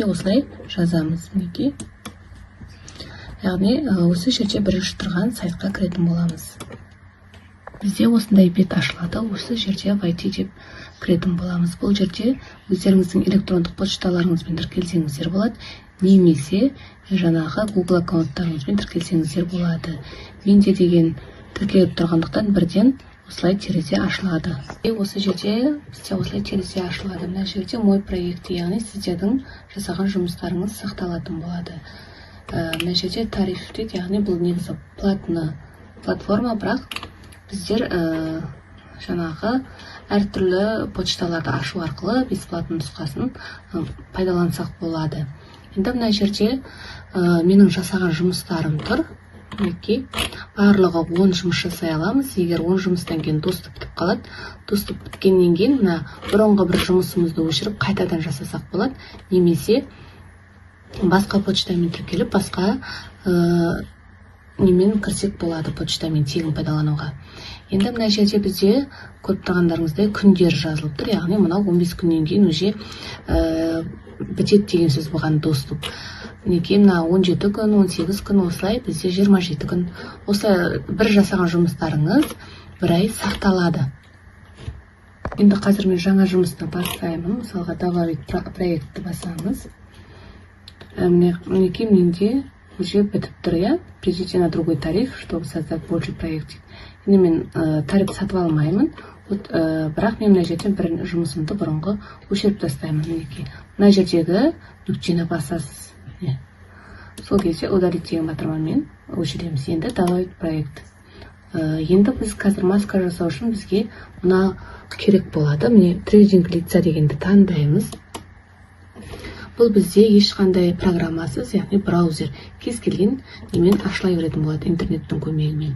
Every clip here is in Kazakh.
бетке осылай жазамыз. Мінекей. Яғни осы жерде бірінші тұрған сайтқа кіретін боламыз. Бізде осындай бет ашылады. Осы жерде вайти деп кіретін боламыз. Бұл жерде өздеріңіздің электрондық почталарыңызбен тіркелсеңіздер болады, немесе жаңағы Google аккаунттарыңызбен тіркелсеңіздер болады. Менде деген тіркеліп тұрғандықтан бірден осылай терезе ашылады. Осы жерде бізде осылай терезе ашылады. Мына жерде мой проект, яғни сіздердің жасаған жұмыстарыңыз сақталатын болады. Мына жерде тариф дейді, яғни бұл негізі платны платформа, бірақ біздер жаңағы әртүрлі почталарды ашу арқылы бесплатны нұсқасын пайдалансақ болады. Енді мына жерде менің жасаған жұмыстарым тұр. Мінекей, барлығы 10 жұмыс жасай аламыз. Егер 10 жұмыстан кейін доступ бітіп қалады, доступ біткеннен кейін мына бұрынғы бір жұмысымызды өшіріп қайтадан жасасақ болады, немесе басқа почтамен тіркеліп, басқа немен кірсек болады, почтамен тегін пайдалануға. Енді мына жерде бізде көріп тұрғандарыңыздай күндер жазылып тұр, яғни мынау 15 күннен кейін уже бітеді деген сөз болған доступ. Мінекей, мына 17 күн, 18 күн, осылай бізде 27 күн. Осылай бір жасаған жұмыстарыңыз бір ай сақталады. Енді қазір мен жаңа жұмысты бастаймын. Мысалға добавить проектті басамыз. Мінекей, менде уже бітіп тұр, я. Перейдите на другой тариф, чтобы создать больше проектов. Енді мен тариф сатып алмаймын. Бірақ мен мына жерден бір жұмысымды бұрынғы өшіріп тастаймын. Мінекей, мына жердегі нүктені басасыз. Сол кезде удалить деген батырмамен өшіреміз. Енді добавить проект. Енді біз қазір маска жасау үшін бізге мына керек болады. Міне трейдинг лица дегенді таңдаймыз. Бұл бізде ешқандай программасыз, яғни браузер кез келген немен ашыла беретін болады, интернеттің көмегімен.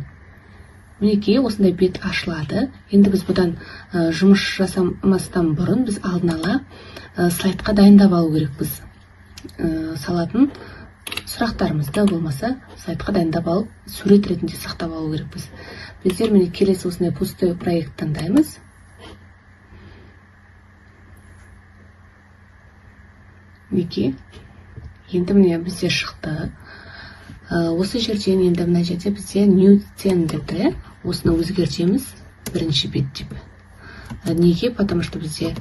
Мінекей, осындай бет ашылады. Енді біз бұдан жұмыс жасамастан бұрын біз алдын ала слайдқа дайындап алу керекпіз. Салатын сұрақтарымызды болмаса сайтқа дайындап алып, сурет ретінде сақтап алу керекпіз. Біздер міне келесі осындай пустой проект таңдаймыз. Мінекей, енді міне бізде шықты. Осы жерден енді мына жерде бізде new theme деп тұр. Осыны өзгертеміз, бірінші бет деп. Неге? Потому что бізде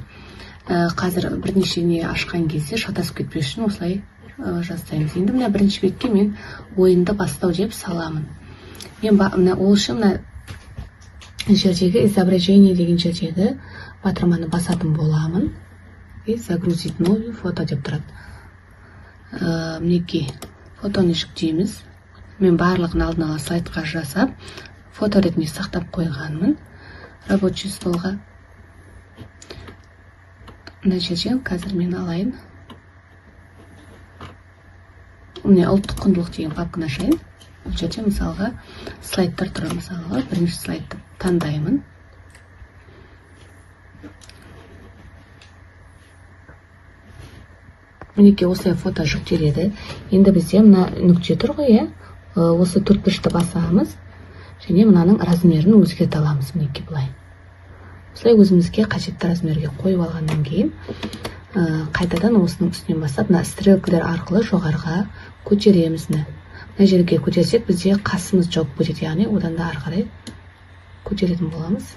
қазір бірнеше не ашқан кезде шатасып кетпес үшін осылай жасаймыз. Енді мына бірінші бетке мен ойынды бастау деп саламын. Мен ол үшін мына жердегі изображение деген жердегі батырманы басатын боламын. И загрузить новый фото деп тұрады. Мінекей, фотоны жүктейміз. Мен барлығын алдын ала сайтқа жасап, фото ретінде сақтап қойғанмын рабочий столға. Мына жерден қазір мен алайын. Міне ұлттық құндылық деген папканы ашайын. Бұл жерде мысалға слайдтар тұр. Мысалға бірінші слайдты таңдаймын. Мінекей, осылай фото жүктеледі. Енді бізде мына нүкте тұр ғой, осы төртбұрышты басамыз және мынаның размерін өзгерте аламыз. Мінекей, былай. Осылай өзімізге қажетті размерге қойып алғаннан кейін қайтадан осының үстінен бастап мына стрелкалар арқылы жоғарыға көтереміз. Мына жерге көтерсек бізде қасымыз жоқ будет, яғни одан да ары қарай көтеретін боламыз.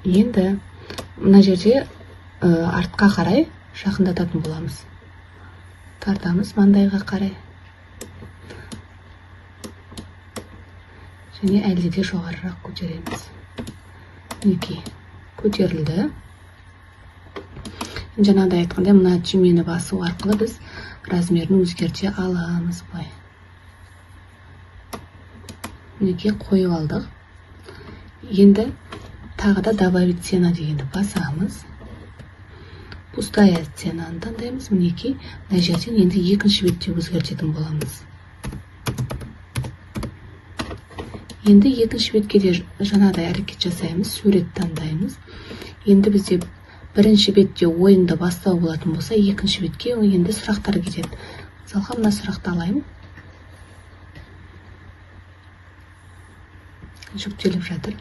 Енді мына жерде артқа қарай жақындататын боламыз. Тартамыз маңдайға қарай. Және әлде де жоғарырақ көтереміз. Мінекей, көтерілді. Жаңағыдай айтқандай, мына түймені басу арқылы біз размерін өзгерте аламыз. Былай. Мінекей, қойып алдық. Енді тағы да добавить цена дегенді басамыз. Пустая ценаны таңдаймыз. Мінекей, мына жерден енді екінші бетте өзгертетін боламыз. Енді екінші бетке де жаңағыдай әрекет жасаймыз, сурет таңдаймыз. Енді бізде бірінші бетте ойынды бастау болатын болса, екінші бетке енді сұрақтар кетеді. Мысалға, мына сұрақты алайын. жүктеліп жатыр.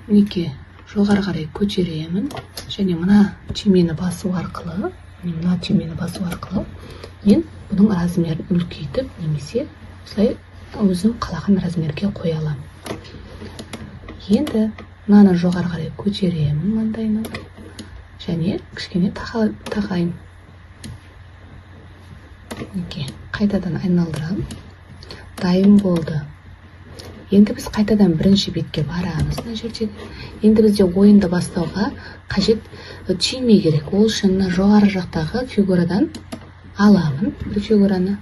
Мінекей жоғары қарай көтеремін және мына түймені басу арқылы мен бұның размерін үлкейтіп немесе осылай өзім қалаған размерге қоя аламын. Енді мынаны жоғары қарай көтеремін маңдайынан және кішкене тағайын. Қайтадан айналдырамын. Дайын болды. Енді біз қайтадан бірінші бетке барамыз мына жерде. Енді бізде ойынды бастауға қажет түйме керек. Ол үшін жоғары жақтағы фигурадан аламын бір фигураны.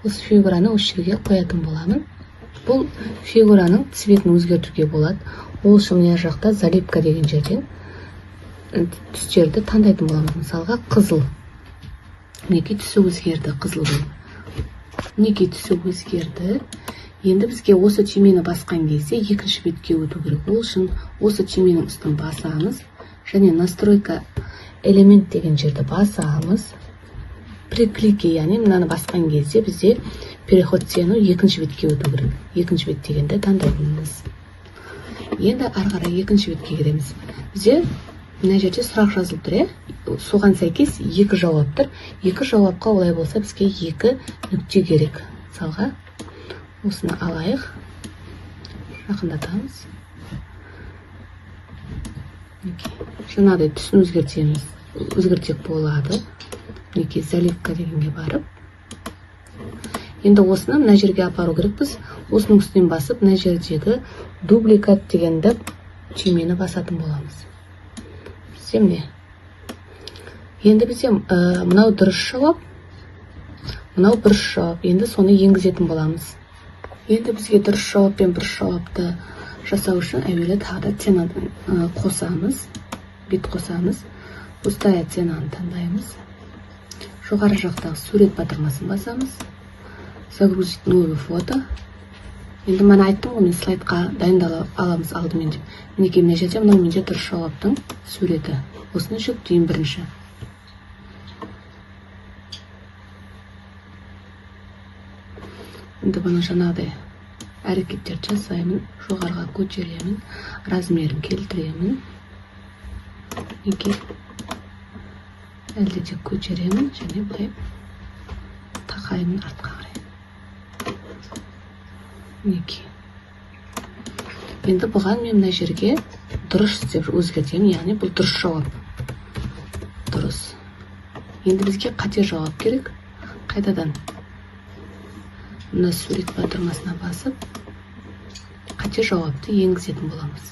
Осы фигураны осы жерге қоятын боламын. Бұл фигураның цветін өзгертуге болады. Ол үшін мына жақта залипка деген жерден түстерді таңдайтын боламыз. Мысалға қызыл. Мінекей түсі өзгерді, қызыл болып. Мінекей түсі өзгерді. Енді бізге осы түймені басқан кезде екінші бетке өту керек. Ол үшін осы түйменің үстін басамыз және настройка элемент деген жерді басамыз. При клике, яғни мынаны басқан кезде бізде переход сцену екінші бетке өту керек. Екінші бет дегенді таңдаймыз. Енді ары қарай екінші бетке кіреміз. Бізде мына жерде сұрақ жазылып тұр, соған сәйкес екі жауап тұр. Екі жауапқа олай болса бізге екі нүкте керек. Мысалға осыны алайық, жақындатамыз. Жаңағыдай түсін өзгертсек болады. Мінекей заливка дегенге барып. Енді осыны мына жерге апару керекпіз. Осының үстінен басып, мына жердегі дубликат дегенді түймені басатын боламыз. Міне. Енді бізде мынау дұрыс жауап, мынау бұрыс жауап. Енді соны енгізетін боламыз. Енді бізге дұрыс жауап пен бұрыс жауапты жасау үшін әуелі тағы да ценаны қосамыз, бет қосамыз. Пустая ценаны таңдаймыз. Жоғары жақтағы сурет батырмасын басамыз. Загрузить новое фото. Енді мана айттым ғой, мен слайдқа дайындала аламыз алдымен деп. Мінекей мына жерде мынау менде дұрыс жауаптың суреті. Осыны жүктеймін бірінші. Енді бұны жаңағыдай әрекеттер жасаймын. Жоғарыға көтеремін, размерін келтіремін. Мінекей әлде де көтеремін және бұлай тақаймын артқа қарай. Мінекей. Енді бұған мен мына жерге дұрыс деп өзгертемін, яғни бұл дұрыс жауап. Дұрыс. Енді бізге қате жауап керек. Қайтадан мына сурет батырмасына басып, қате жауапты енгізетін боламыз.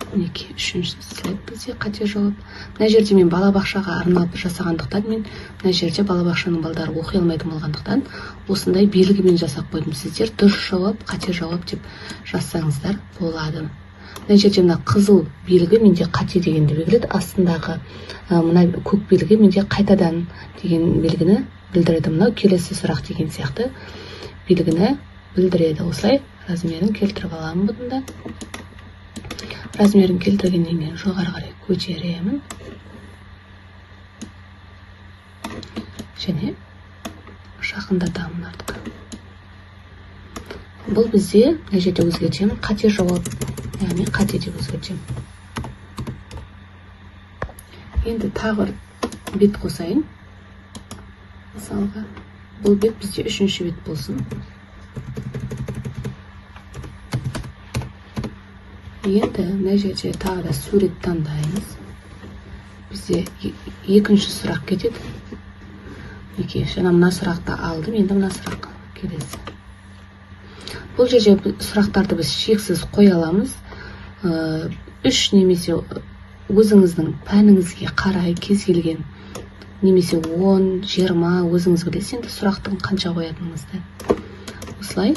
Мінекей, үшінші слайд бізде қате жауап. Мына жерде мен балабақшаға арналып жасағандықтан, мен мына жерде балабақшаның балдары оқи алмайтын болғандықтан, осындай белгімен жасап қойдым. Сіздер дұрыс жауап, қате жауап деп жазсаңыздар болады. Мына жерде мына қызыл белгі менде қате дегенді білдіреді. Астындағы мына көк белгі менде қайтадан деген белгіні білдіреді. Мынау келесі сұрақ деген сияқты белгіні білдіреді. Осылай размерін келтіріп аламын бұнда. Размерін келтіргеннен кейін жоғары қарай көтеремін. Және жақындатамын артқа. Бұл бізде мына жерде өзгертемін. Қате жауап, яғни қате деп өзгертемін. Енді тағы бет қосайын. Мысалға, бұл бет бізде үшінші бет болсын. Енді мына жерде тағы да сурет таңдаймыз. Бізде екінші сұрақ кетеді. Жаңа мына сұрақты алдым, енді мына сұрақ келесі. Бұл жерде сұрақтарды біз шексіз қоя аламыз. Үш немесе өзіңіздің пәніңізге қарай кез келген, немесе 10, 20 өзіңіз білесіз, енді сұрақтың қанша қоятыныңызды. Осылай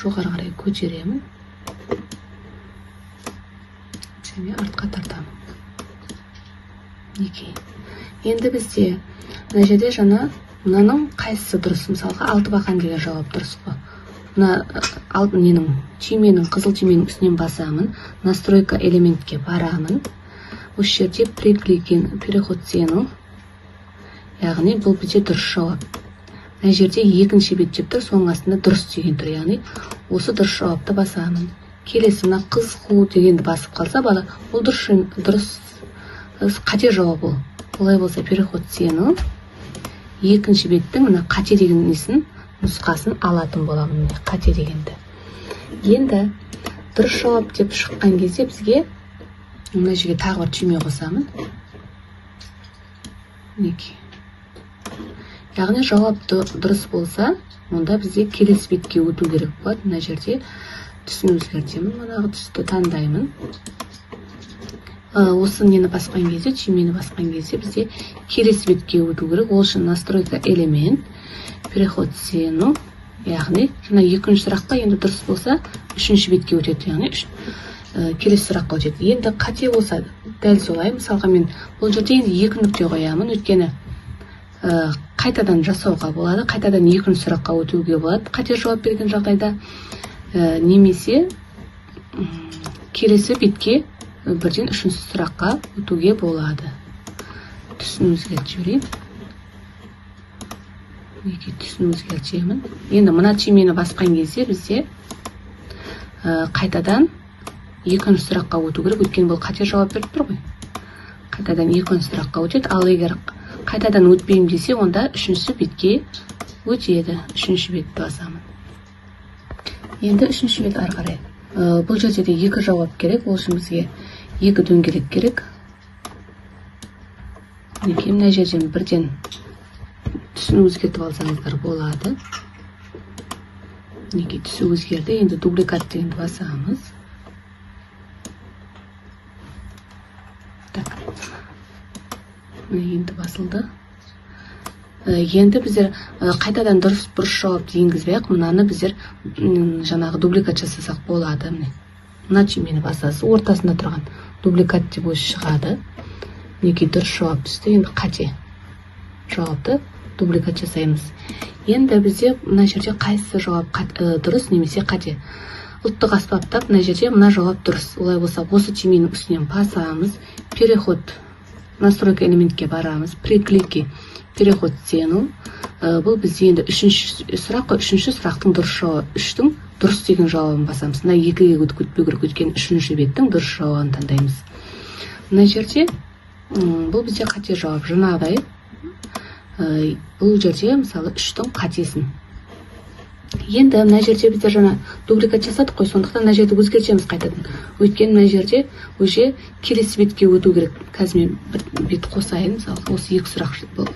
жоғары қарай көтеремін және артқа тартамын. Енді бізде мына жерде жаңа мынаның қайсысы дұрыс? Мысалға 6 бақан деген жауап дұрыс қой. Мына түйменің, қызыл түйменің үстінен басамын, настройка элементке барамын. Осы жерде переход сцену, яғни бұл бізде дұрыс жауап. Мына жерде екінші бет деп тұр, соның астында дұрыс деген тұр, яғни осы дұрыс жауапты басамын. Келесі мына қыз қу дегенді басып қалса бала, ол дұрыс қате жауап ол. Олай болса переход сені екінші беттің мына қате деген несін нұсқасын алатын боламын, қате дегенді. Енді дұрыс жауап деп шыққан кезде бізге мына жерге тағы бір түйме қосамын. Яғни жауапты дұрыс болса, онда бізде келесі бетке өту керек болады. Мына жерде түсін өзгертемін, мұндағы түсті таңдаймын. Осы нені басқан кезде, түймені басқан кезде бізде келесі бетке өту керек. Ол үшін настройка элемент, переход сену, яғни жаңа екінші сұраққа енді дұрыс болса, үшінші бетке өтеді, яғни келесі сұраққа өтеді. Енді қате болса, дәл солай, мысалға мен бұл жерде енді екі нүкте қоямын, өйткені қайтадан жасауға болады, қайтадан екінші сұраққа өтуге болады, қате жауап берген жағдайда, немесе келесі бетке бірден үшінші сұраққа өтуге болады. Түсін өзгертіп жіберейін. Түсін өзгертемін. Енді мына түймені басқан кезде бізде қайтадан екінші сұраққа өту керек, өйткені бұл қате жауап беріп тұр ғой. Қайтадан екінші сұраққа өтеді, ал егер қайтадан өтпеймін десе, онда үшінші бетке өтеді. Үшінші бетті басамын. Енді үшінші бет ары қарай. Бұл жерде де екі жауап керек, ол үшін бізге екі дөңгелек керек. Мына жерден бірден түсін өзгертіп алсаңыздар болады. Түсі өзгерді, енді дубликат дегенді басамыз. Енді басылды. Енді біздер қайтадан дұрыс жауап енгізбей-ақ, мынаны біздер жаңағы дубликат жасасақ болады. Мына түймені басасыз, ортасында тұрған дубликат деп өзі шығады. Мінекей дұрыс жауап түсті, енді қате жауапты дубликат жасаймыз. Енді бізде мына жерде қайсысы жауап дұрыс немесе қате. Ұлттық аспаптап мына жерде мына жауап дұрыс. Олай болса, осы түйменің үстінен басамыз, переход настройка элементке барамыз, при клике переход сену. Бұл бізде енді үшінші сұраққа, үшінші сұрақтың дұрыс жауабы, үштің дұрыс деген жауабын басамыз. Мына екіге өтпеу керек, өткен үшінші беттің дұрыс жауабын таңдаймыз. Мына жерде бұл бізде қате жауап, жаңағыдай. Бұл жерде мысалы үштің қатесін. Енді мына жерде біздер жаңа дубликат жасадық қой, сондықтан мына жерді өзгертеміз қайтадан. Өйткені мына жерде уже келесі бетке өту керек. Қазір мен бір бет қосайын, мысалы осы екі сұрақ бұл.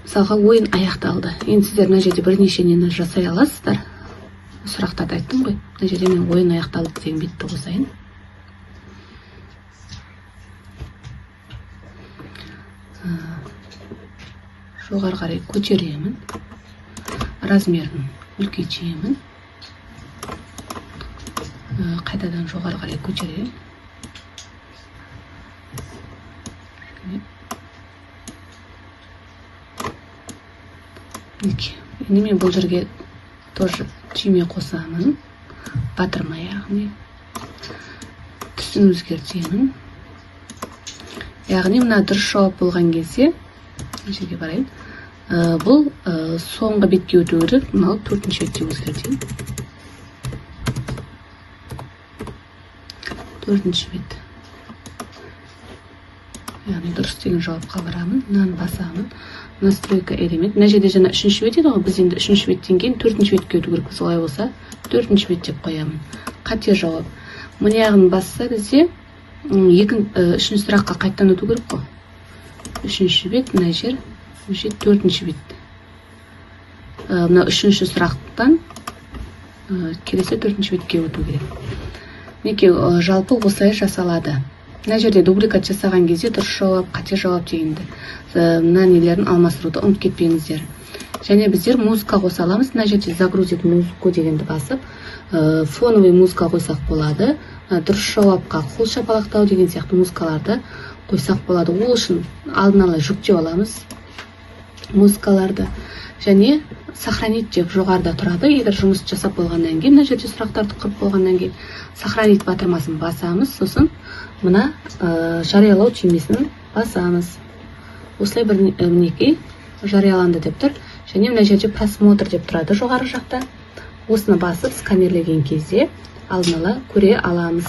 Мысалға ойын аяқталды. Енді сіздер мына жерде бірнеше нені жасай аласыздар. Сұрақтарды айттым ғой. Мына жерде мен ойын аяқталды деген бетті қосайын. Жоғары қарай көтеремін. Размерін үлкейтемін. Қайтадан жоғары қарай көтеремін. Енді мен бұл жерге тоже түйме қосамын. Батырма яғни. Түсін өзгертемін. Яғни мына дұрыс жауап болған кезде, жерге барайын. Бұл соңғы бетке өту керек, мынау төртінші бетке өзгертейін. Төртінші бет. Яғни дұрыс деген жауапқа барамын, мынаны басамын. Настройка элемент. Мына жерде жаңа үшінші бет еді ғой, біз енді үшінші беттен кейін төртінші бетке өту керек. Солай болса, төртінші бет деп қоямын. Қате жауап. Мына яғын басса бізде үшінші сұраққа қайттан өту керек қой. Үшінші бет, мына жер. Төртінші бет. Мына үшінші сұрақтан келесі төртінші бетке өту керек. Мінекей жалпы осылай жасалады. Мына жерде дубликат жасаған кезде дұрыс жауап, қате жауап дегенді. Мына нелерін алмастыруды ұмытып кетпеңіздер. Және біздер музыка қоса аламыз. Мына жерде загрузить музыку дегенді басып, фоновый музыка қойсақ болады. Дұрыс жауапқа қол шапалақтау деген сияқты музыкаларды қойсақ болады. Ол үшін алдын ала жүктеп аламыз музыкаларды. Және сохранить деп жоғарыда тұрады. Егер жұмыс жасап болғаннан кейін, мына жерде сұрақтарды құрып болғаннан кейін, сохранить батырмасын басамыз, сосын мына жариялау түймесін басамыз. осылай бір мінекей жарияланды деп тұр. Және мына жерде просмотр деп тұрады жоғары жақта. Осыны басып сканерлеген кезде алдын ала көре аламыз.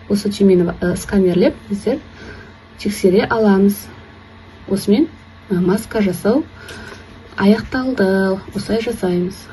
Осы түймені сканерлеп біздер тексере аламыз. Осымен маска жасау аяқталды. Осылай жасаймыз.